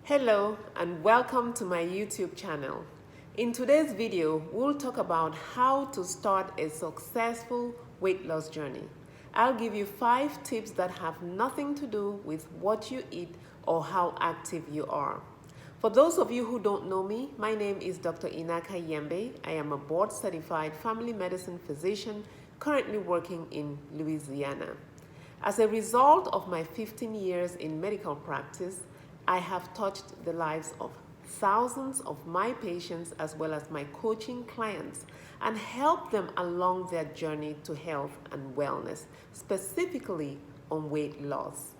Hello and welcome to my YouTube channel. In today's video, we'll talk about how to start a successful weight loss journey. I'll give you 5 tips that have nothing to do with what you eat or how active you are. For those of you who don't know me, my name is Dr. Inaka Yembe. I am a board-certified family medicine physician currently working in Louisiana. As a result of my 15 years in medical practice, I have touched the lives of thousands of my patients as well as my coaching clients and helped them along their journey to health and wellness, specifically on weight loss.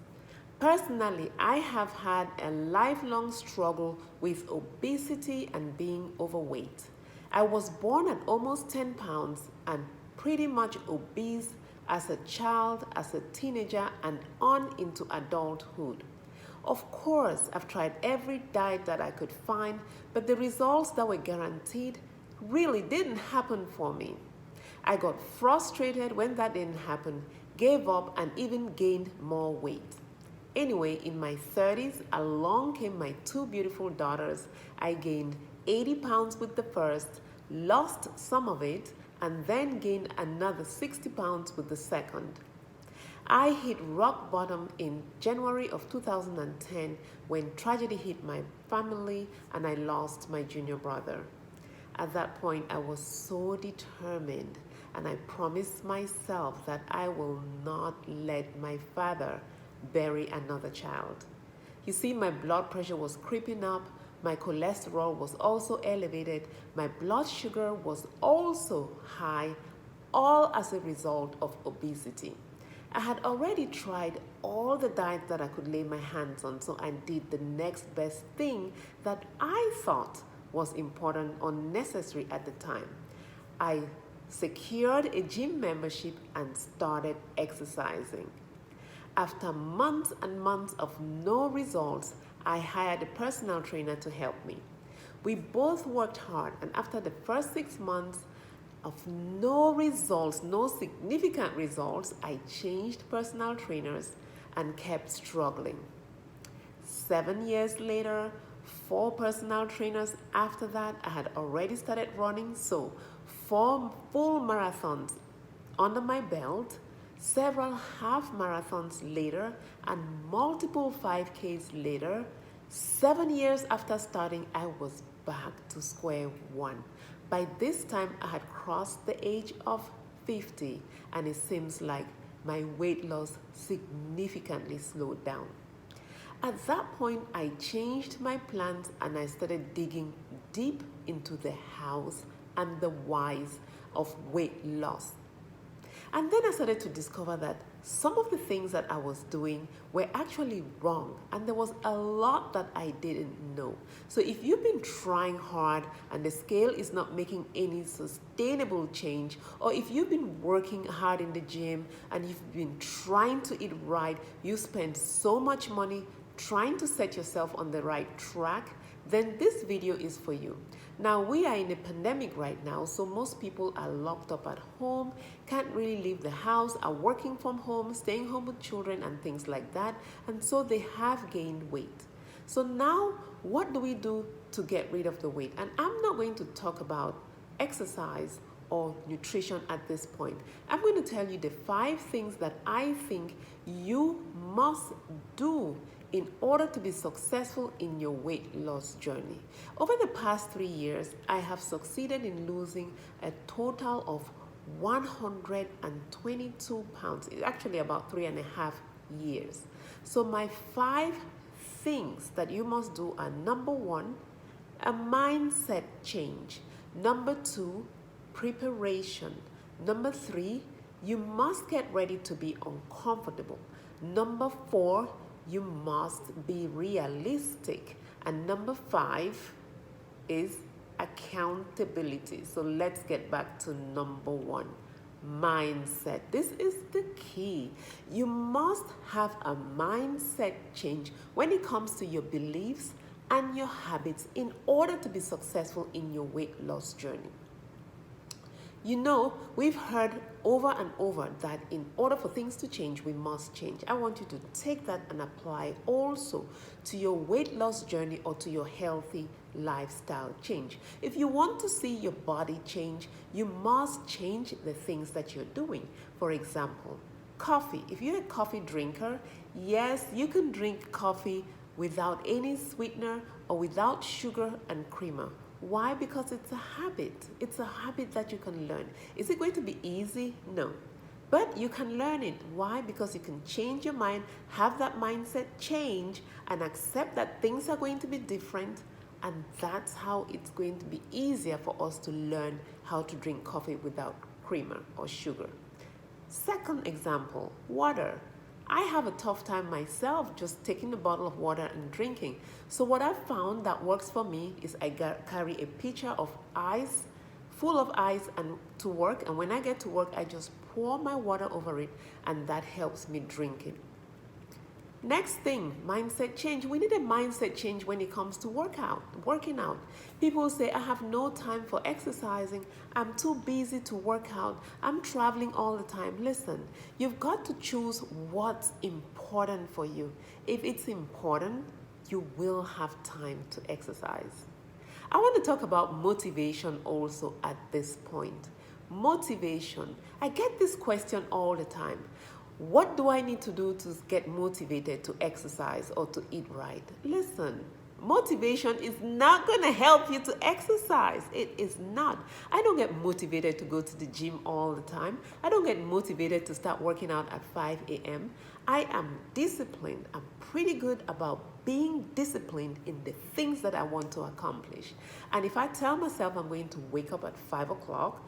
Personally, I have had a lifelong struggle with obesity and being overweight. I was born at almost 10 pounds and pretty much obese as a child, as a teenager, and on into adulthood. Of course, I've tried every diet that I could find, but the results that were guaranteed really didn't happen for me. I got frustrated when that didn't happen, gave up, and even gained more weight. Anyway, in my 30s, along came my 2 beautiful daughters. I gained 80 pounds with the first, lost some of it, and then gained another 60 pounds with the second. I hit rock bottom in January of 2010 when tragedy hit my family and I lost my junior brother. At that point, I was so determined and I promised myself that I will not let my father bury another child. You see, my blood pressure was creeping up, my cholesterol was also elevated, my blood sugar was also high, all as a result of obesity. I had already tried all the diets that I could lay my hands on, so I did the next best thing that I thought was important or necessary at the time. I secured a gym membership and started exercising. After months and months of no results, I hired a personal trainer to help me. We both worked hard, and after the first 6 months, of no results, no significant results, I changed personal trainers and kept struggling. 7 years later, 4 personal trainers after that, I had already started running, so 4 full marathons under my belt, several half marathons later, and multiple 5Ks later. 7 years after starting, I was back to square one. By this time, I had crossed the age of 50, and it seems like my weight loss significantly slowed down. At that point, I changed my plans and I started digging deep into the hows and the whys of weight loss. And then I started to discover that some of the things that I was doing were actually wrong, and there was a lot that I didn't know. So if you've been trying hard and the scale is not making any sustainable change, or if you've been working hard in the gym and you've been trying to eat right, you spend so much money trying to set yourself on the right track, then this video is for you. Now, we are in a pandemic right now, so most people are locked up at home, can't really leave the house, are working from home, staying home with children and things like that, and so they have gained weight. So now, what do we do to get rid of the weight? And I'm not going to talk about exercise or nutrition at this point. I'm going to tell you the 5 things that I think you must do in order to be successful in your weight loss journey. Over the past 3 years, I have succeeded in losing a total of 122 pounds. It's actually about 3.5 years. So my 5 things that you must do are: number 1, a mindset change; number 2, preparation; number 3, you must get ready to be uncomfortable; number 4, you must be realistic; and number 5 is accountability. So let's get back to number 1, mindset. This is the key. You must have a mindset change when it comes to your beliefs and your habits in order to be successful in your weight loss journey. You know, we've heard over and over that in order for things to change, we must change. I want you to take that and apply also to your weight loss journey or to your healthy lifestyle change. If you want to see your body change, you must change the things that you're doing. For example, coffee. If you're a coffee drinker, yes, you can drink coffee without any sweetener or without sugar and creamer. Why? Because it's a habit. It's a habit that you can learn. Is it going to be easy? No. But you can learn it. Why? Because you can change your mind, have that mindset change, and accept that things are going to be different. And that's how it's going to be easier for us to learn how to drink coffee without creamer or sugar. Second example, water. I have a tough time myself just taking a bottle of water and drinking. So what I've found that works for me is I carry a pitcher of ice, full of ice, and to work. And when I get to work, I just pour my water over it, and that helps me drink it. Next thing, mindset change. We need a mindset change when it comes to working out. People say, I have no time for exercising. I'm too busy to work out. I'm traveling all the time. Listen, you've got to choose what's important for you. If it's important, you will have time to exercise. I want to talk about motivation also at this point. Motivation. I get this question all the time. What do I need to do to get motivated to exercise or to eat right? Listen, motivation is not going to help you to exercise. It is not. I don't get motivated to go to the gym all the time. I don't get motivated to start working out at 5 a.m. I am disciplined. I'm pretty good about being disciplined in the things that I want to accomplish. And if I tell myself I'm going to wake up at 5 o'clock,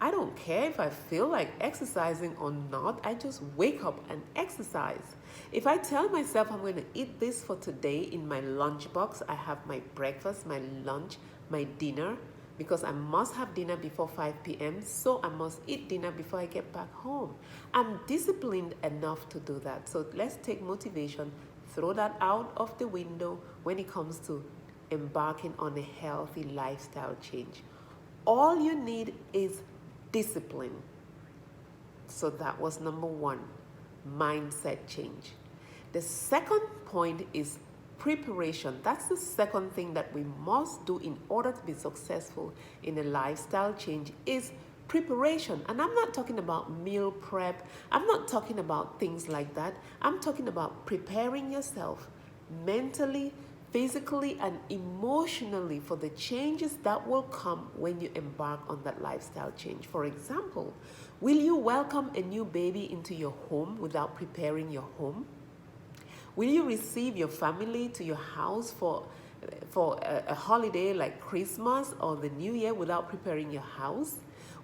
I don't care if I feel like exercising or not. I just wake up and exercise. If I tell myself I'm going to eat this for today in my lunchbox, I have my breakfast, my lunch, my dinner, because I must have dinner before 5 p.m., so I must eat dinner before I get back home. I'm disciplined enough to do that. So let's take motivation, throw that out of the window when it comes to embarking on a healthy lifestyle change. All you need is discipline. So that was number one, mindset change. The second point is preparation. That's the second thing that we must do in order to be successful in a lifestyle change is preparation. And I'm not talking about meal prep. I'm not talking about things like that. I'm talking about preparing yourself mentally, physically, and emotionally for the changes that will come when you embark on that lifestyle change. For example, will you welcome a new baby into your home without preparing your home? Will you receive your family to your house for a holiday like Christmas or the New Year without preparing your house?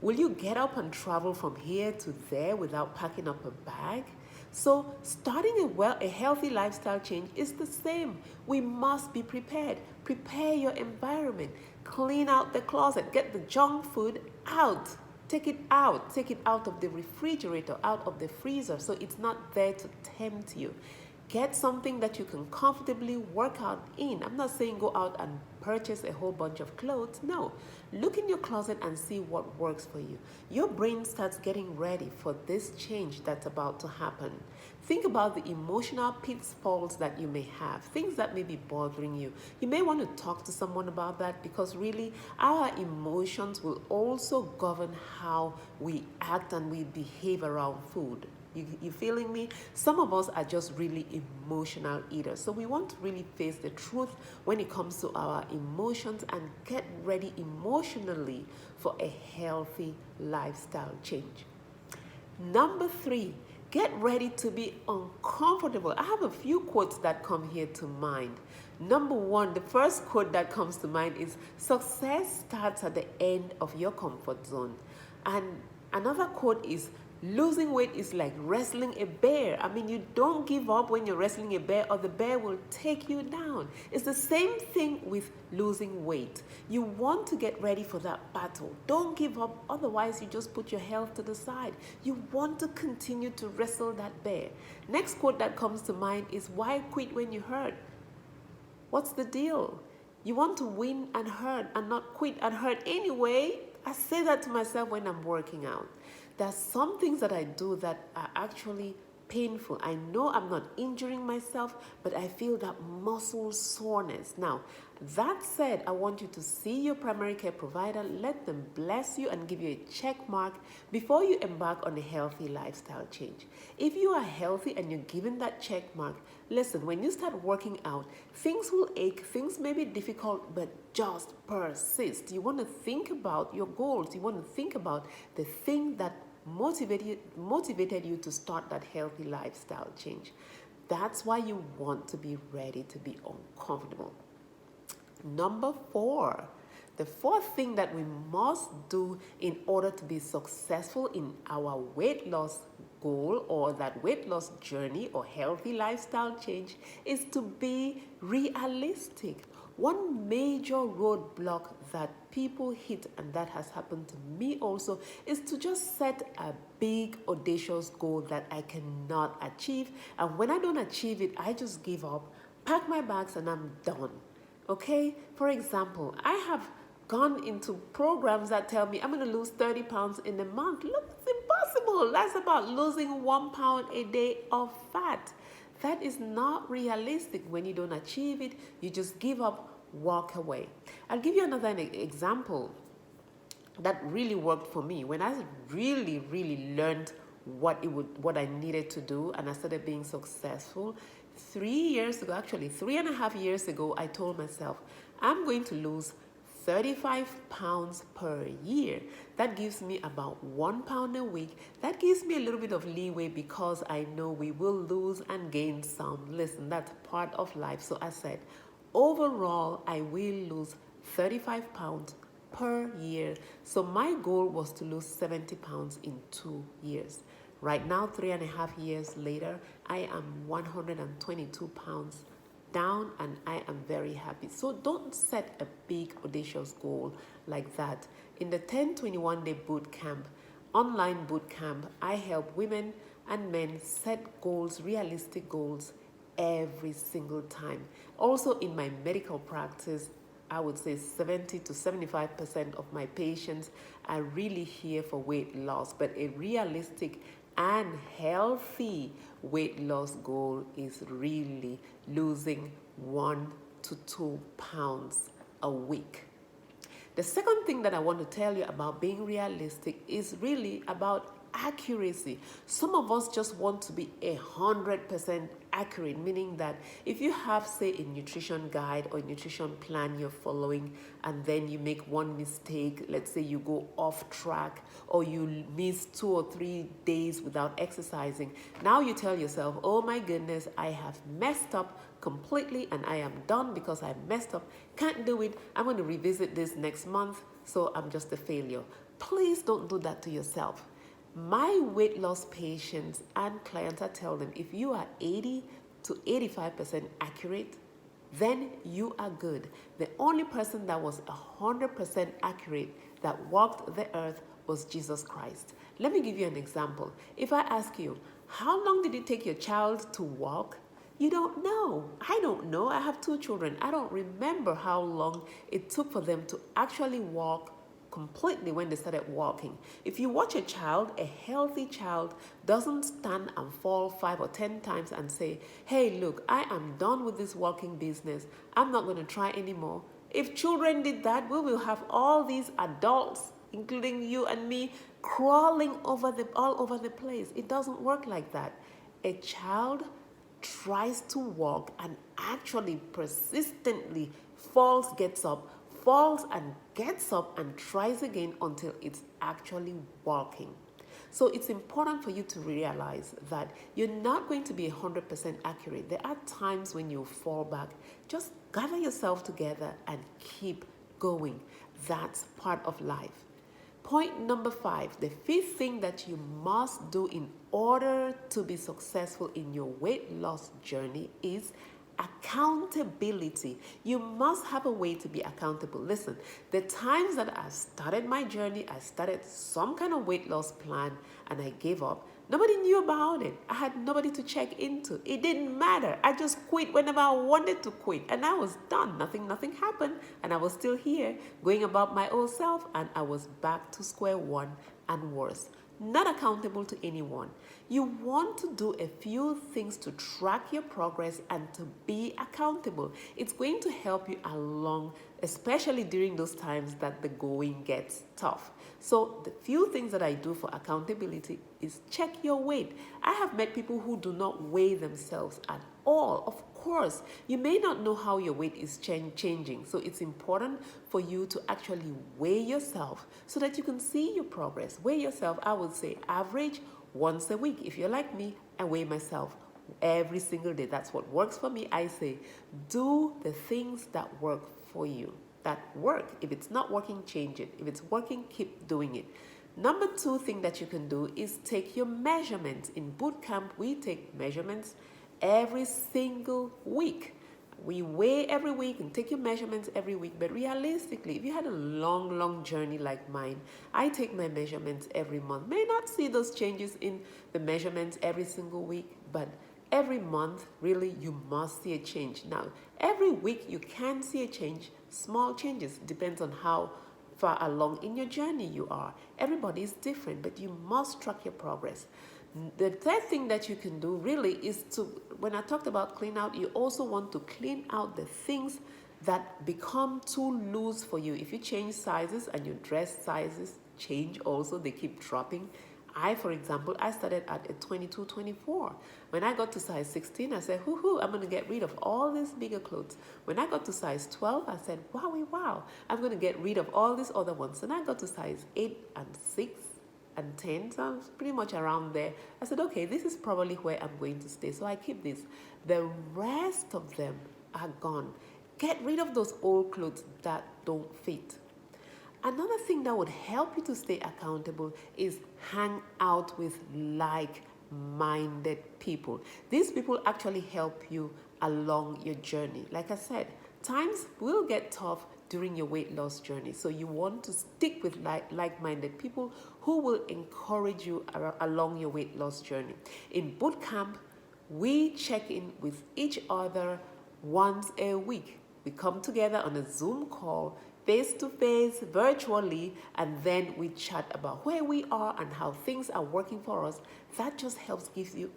Will you get up and travel from here to there without packing up a bag? So starting a healthy lifestyle change is the same. We must be prepared. Prepare your environment. Clean out the closet. Get the junk food out. Take it out. Take it out of the refrigerator, out of the freezer, so it's not there to tempt you. Get something that you can comfortably work out in. I'm not saying go out and purchase a whole bunch of clothes. No. Look in your closet and see what works for you. Your brain starts getting ready for this change that's about to happen. Think about the emotional pitfalls that you may have, things that may be bothering you. You may want to talk to someone about that, because really our emotions will also govern how we act and we behave around food. You feeling me? Some of us are just really emotional eaters. So we want to really face the truth when it comes to our emotions and get ready emotionally for a healthy lifestyle change. Number 3, get ready to be uncomfortable. I have a few quotes that come here to mind. Number 1, the first quote that comes to mind is, success starts at the end of your comfort zone. And another quote is, losing weight is like wrestling a bear. I mean, you don't give up when you're wrestling a bear, or the bear will take you down. It's the same thing with losing weight. You want to get ready for that battle. Don't give up, otherwise you just put your health to the side. You want to continue to wrestle that bear. Next quote that comes to mind is, why quit when you hurt? What's the deal? You want to win and hurt and not quit and hurt anyway? I say that to myself when I'm working out. There's some things that I do that are actually painful. I know I'm not injuring myself, but I feel that muscle soreness. Now, that said, I want you to see your primary care provider, let them bless you and give you a check mark before you embark on a healthy lifestyle change. If you are healthy and you're given that check mark, listen, when you start working out, things will ache, things may be difficult, but just persist. You want to think about your goals. You want to think about the thing that motivated you to start that healthy lifestyle change. That's why you want to be ready to be uncomfortable. Number 4, the fourth thing that we must do in order to be successful in our weight loss goal or that weight loss journey or healthy lifestyle change is to be realistic. One major roadblock that people hit, and that has happened to me also, is to just set a big audacious goal that I cannot achieve, and when I don't achieve it, I just give up, pack my bags, and I'm done. Okay? For example, I have gone into programs that tell me I'm going to lose 30 pounds in a month. Look, it's impossible. That's about losing 1 pound a day of fat. That is not realistic. When you don't achieve it, you just give up, walk away. I'll give you another example that really worked for me. When I really learned what I needed to do and I started being successful, 3 years ago, actually 3.5 years ago, I told myself, I'm going to lose 35 pounds per year. That gives me about 1 pound a week. That gives me a little bit of leeway because I know we will lose and gain some. Listen, that's part of life. So I said, overall, I will lose 35 pounds per year. So my goal was to lose 70 pounds in 2 years. Right now, 3.5 years later, I am 122 pounds down and I am very happy. So don't set a big audacious goal like that. In the 10-21 day boot camp, online boot camp, I help women and men set goals, realistic goals every single time. Also in my medical practice, I would say 70 to 75% of my patients are really here for weight loss, but a realistic and healthy weight loss goal is really losing 1 to 2 pounds a week. The second thing that I want to tell you about being realistic is really about accuracy. Some of us just want to be 100% accurate, meaning that if you have, say, a nutrition guide or a nutrition plan you're following and then you make one mistake, let's say you go off track or you miss 2 or 3 days without exercising, now you tell yourself, oh my goodness, I have messed up completely and I am done because I messed up, can't do it, I'm going to revisit this next month, so I'm just a failure. Please don't do that to yourself. My weight loss patients and clients, I tell them, if you are 80 to 85% accurate, then you are good. The only person that was 100% accurate that walked the earth was Jesus Christ. Let me give you an example. If I ask you, how long did it take your child to walk? You don't know. I don't know. I have 2 children. I don't remember how long it took for them to actually walk completely when they started walking. If you watch a child, a healthy child doesn't stand and fall 5 or 10 times and say, hey, look, I am done with this walking business. I'm not going to try anymore. If children did that, we will have all these adults, including you and me, crawling all over the place. It doesn't work like that. A child tries to walk and actually persistently falls, gets up, falls and gets up and tries again until it's actually walking. So it's important for you to realize that you're not going to be 100% accurate. There are times when you fall back. Just gather yourself together and keep going. That's part of life. Point number 5, the 5th thing that you must do in order to be successful in your weight loss journey is accountability. You must have a way to be accountable. Listen, the times that I started my journey, I started some kind of weight loss plan and I gave up, Nobody knew about it. I had nobody to check into. It didn't matter. I just quit whenever I wanted to quit, and I was done. Nothing happened, and I was still here, going about my old self, and I was back to square one and worse. Not accountable to anyone. You want to do a few things to track your progress and to be accountable. It's going to help you along, especially during those times that the going gets tough. So the few things that I do for accountability is check your weight. I have met people who do not weigh themselves at all. Of course, you may not know how your weight is changing, so it's important for you to actually weigh yourself so that you can see your progress. Weigh yourself, I would say, average once a week. If you're like me, I weigh myself every single day. That's what works for me. I say, do the things that work for you, that work. If it's not working, change it. If it's working, keep doing it. Number 2 thing that you can do is take your measurements. In boot camp, we take measurements every single week. We weigh every week and take your measurements every week. But realistically, if you had a long journey like mine, I take my measurements every month. May not see those changes in the measurements every single week, but every month, really, you must see a change. Now, every week you can see a change. Small changes, depends on how far along in your journey you are. Everybody is different, but you must track your progress. The third thing that you can do really is to, when I talked about clean out, you also want to clean out the things that become too loose for you. If you change sizes and your dress sizes change also, they keep dropping. For example, I started at a 22, 24. When I got to size 16, I said, hoo-hoo, I'm going to get rid of all these bigger clothes. When I got to size 12, I said, wow, I'm going to get rid of all these other ones. And I got to size 8 and 6 and 10, so I was pretty much around there. I said, okay, this is probably where I'm going to stay. So I keep this. The rest of them are gone. Get rid of those old clothes that don't fit. Another thing that would help you to stay accountable is hang out with like-minded people. These people actually help you along your journey. Like I said, times will get tough during your weight loss journey. So you want to stick with like-minded people who will encourage you along your weight loss journey. In boot camp, we check in with each other once a week. We come together on a Zoom call, face-to-face, virtually, and then we chat about where we are and how things are working for us. That just helps give you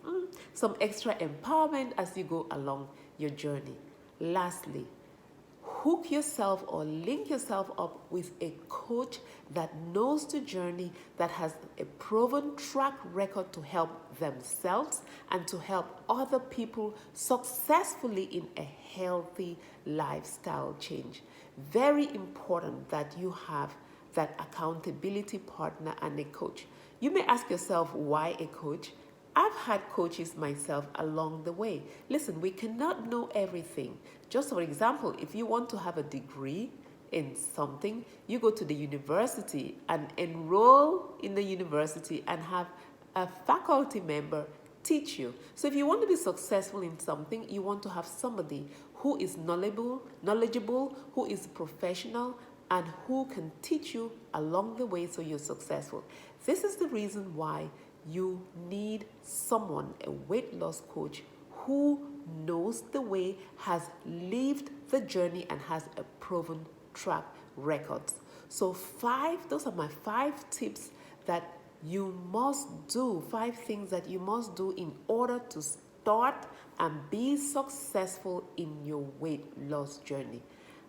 some extra empowerment as you go along your journey. Lastly, hook yourself or link yourself up with a coach that knows the journey, that has a proven track record to help themselves and to help other people successfully in a healthy lifestyle change. Very important that you have that accountability partner and a coach. You may ask yourself, why a coach? I've had coaches myself along the way. Listen, we cannot know everything. Just for example, if you want to have a degree in something, you go to the university and enroll in the university and have a faculty member teach you. So if you want to be successful in something, you want to have somebody who is knowledgeable, who is professional, and who can teach you along the way so you're successful. This is the reason why you need someone, a weight loss coach, who knows the way, has lived the journey, and has a proven track record. So those are my 5 tips that you must do, 5 things that you must do in order to start and be successful in your weight loss journey.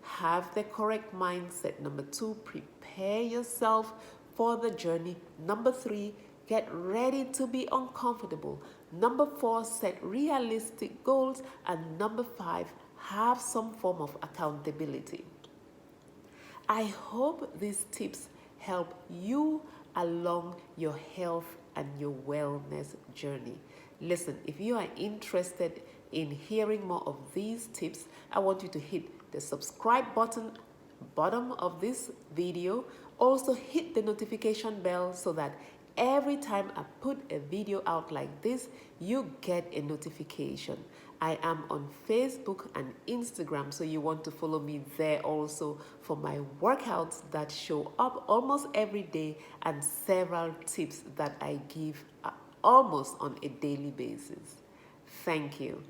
Have the correct mindset. Number 2, prepare yourself for the journey. Number 3, get ready to be uncomfortable. Number 4, set realistic goals. And number 5, have some form of accountability. I hope these tips help you along your health and your wellness journey. Listen, if you are interested in hearing more of these tips, I want you to hit the subscribe button bottom of this video. Also hit the notification bell so that every time I put a video out like this, you get a notification. I am on Facebook and Instagram, so you want to follow me there also for my workouts that show up almost every day and several tips that I give almost on a daily basis. Thank you.